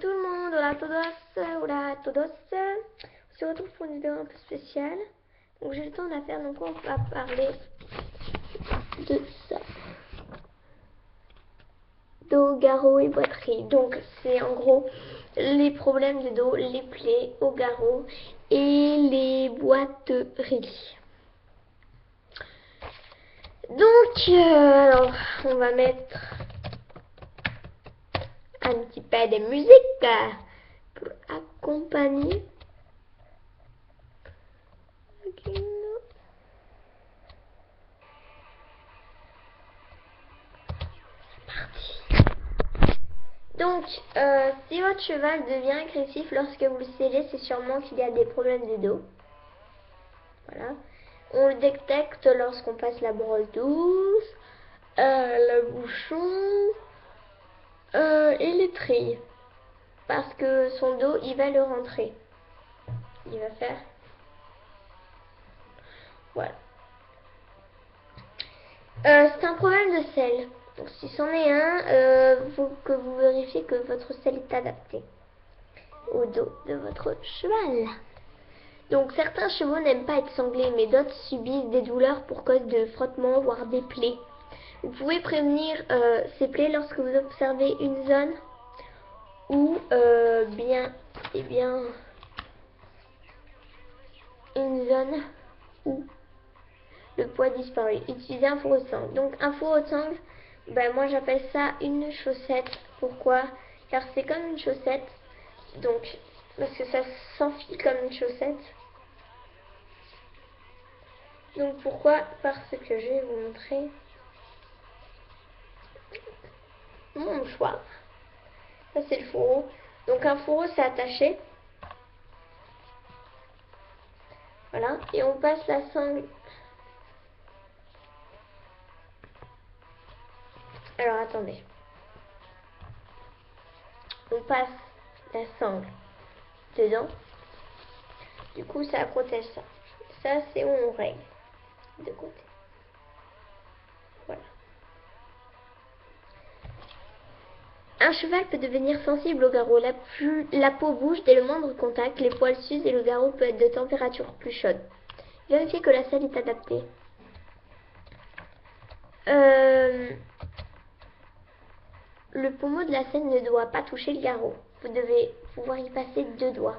tout le monde, hola a todos, on se retrouve pour une vidéo un peu spéciale. Donc j'ai le temps à faire, donc on va parler de ça. Dos, garrot et boiterie. Donc c'est en gros les problèmes de dos, les plaies au garrot et les boiteries. Donc alors, on va mettre un petit peu de musique pour accompagner. Donc, si votre cheval devient agressif lorsque vous le sellez, c'est sûrement qu'il y a des problèmes de dos. Voilà. On le détecte lorsqu'on passe la brosse douce, le bouchon et les trilles. Parce que son dos, il va le rentrer. Il va faire... Voilà. C'est un problème de sel. Donc, si c'en est un, faut que vous vérifiez que votre sel est adapté au dos de votre cheval. Donc certains chevaux n'aiment pas être sanglés, mais d'autres subissent des douleurs pour cause de frottements, voire des plaies. Vous pouvez prévenir ces plaies lorsque vous observez une zone où une zone où le poids disparaît. Utilisez un fourreau de sangle. Donc un fourreau de sangle, moi j'appelle ça une chaussette. Pourquoi? Car c'est comme une chaussette. Donc parce que ça s'enfile comme une chaussette. Donc pourquoi? Parce que je vais vous montrer mon mouchoir. Ça c'est le fourreau. Donc un fourreau c'est attaché. Voilà. Et on passe la sangle. Alors attendez. On passe la sangle dedans. Du coup ça protège ça. Ça c'est où on règle. De côté. Voilà. Un cheval peut devenir sensible au garrot. La peau bouge dès le moindre contact, les poils s'usent et le garrot peut être de température plus chaude. Vérifiez que la selle est adaptée. Le pommeau de la selle ne doit pas toucher le garrot. Vous devez pouvoir y passer 2 doigts.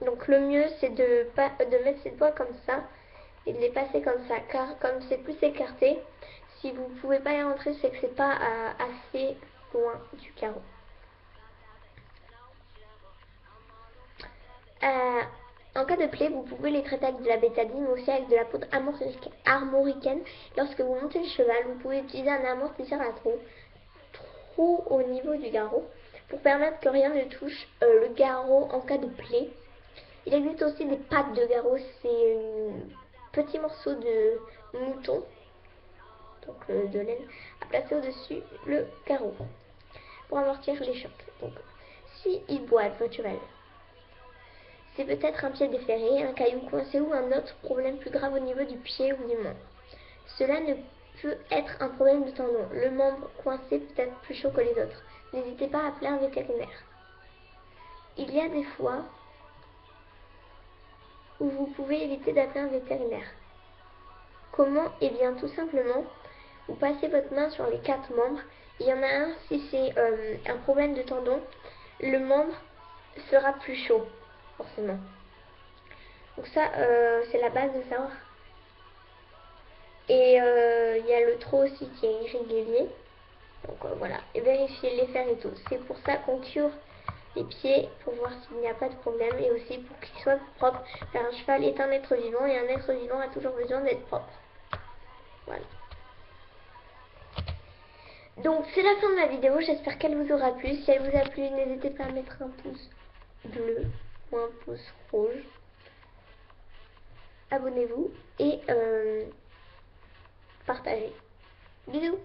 Donc le mieux c'est de mettre ses doigts comme ça et de les passer comme ça, car comme c'est plus écarté, si vous ne pouvez pas y rentrer, c'est que c'est pas assez loin du garrot. En cas de plaie, vous pouvez les traiter avec de la bétadine, mais aussi avec de la poudre armoricaine. Lorsque vous montez le cheval, vous pouvez utiliser un amortisseur à trou au niveau du garrot pour permettre que rien ne touche le garrot en cas de plaie. Il existe aussi des pattes de garrot, c'est un petit morceau de mouton, donc de laine, à placer au-dessus le garrot pour amortir les chocs. Donc, si il boite votre cheval, c'est peut-être un pied déféré, un caillou coincé ou un autre problème plus grave au niveau du pied ou du membre. Cela ne peut être un problème de tendon. Le membre coincé peut être plus chaud que les autres. N'hésitez pas à appeler un vétérinaire. Il y a des fois où vous pouvez éviter d'appeler un vétérinaire. Comment? Eh bien, tout simplement, vous passez votre main sur les 4 membres. Il y en a un, si c'est un problème de tendon, le membre sera plus chaud, forcément. Donc ça, c'est la base de savoir. Et il y a le trot aussi qui est irrégulier. Donc voilà, et vérifier les fers et tout. C'est pour ça qu'on cure les pieds, pour voir s'il n'y a pas de problème, et aussi pour qu'ils soient propres. Car un cheval est un être vivant, et un être vivant a toujours besoin d'être propre. Voilà. Donc c'est la fin de la vidéo, j'espère qu'elle vous aura plu. Si elle vous a plu, n'hésitez pas à mettre un pouce bleu ou un pouce rouge. Abonnez-vous et partagez. Bisous.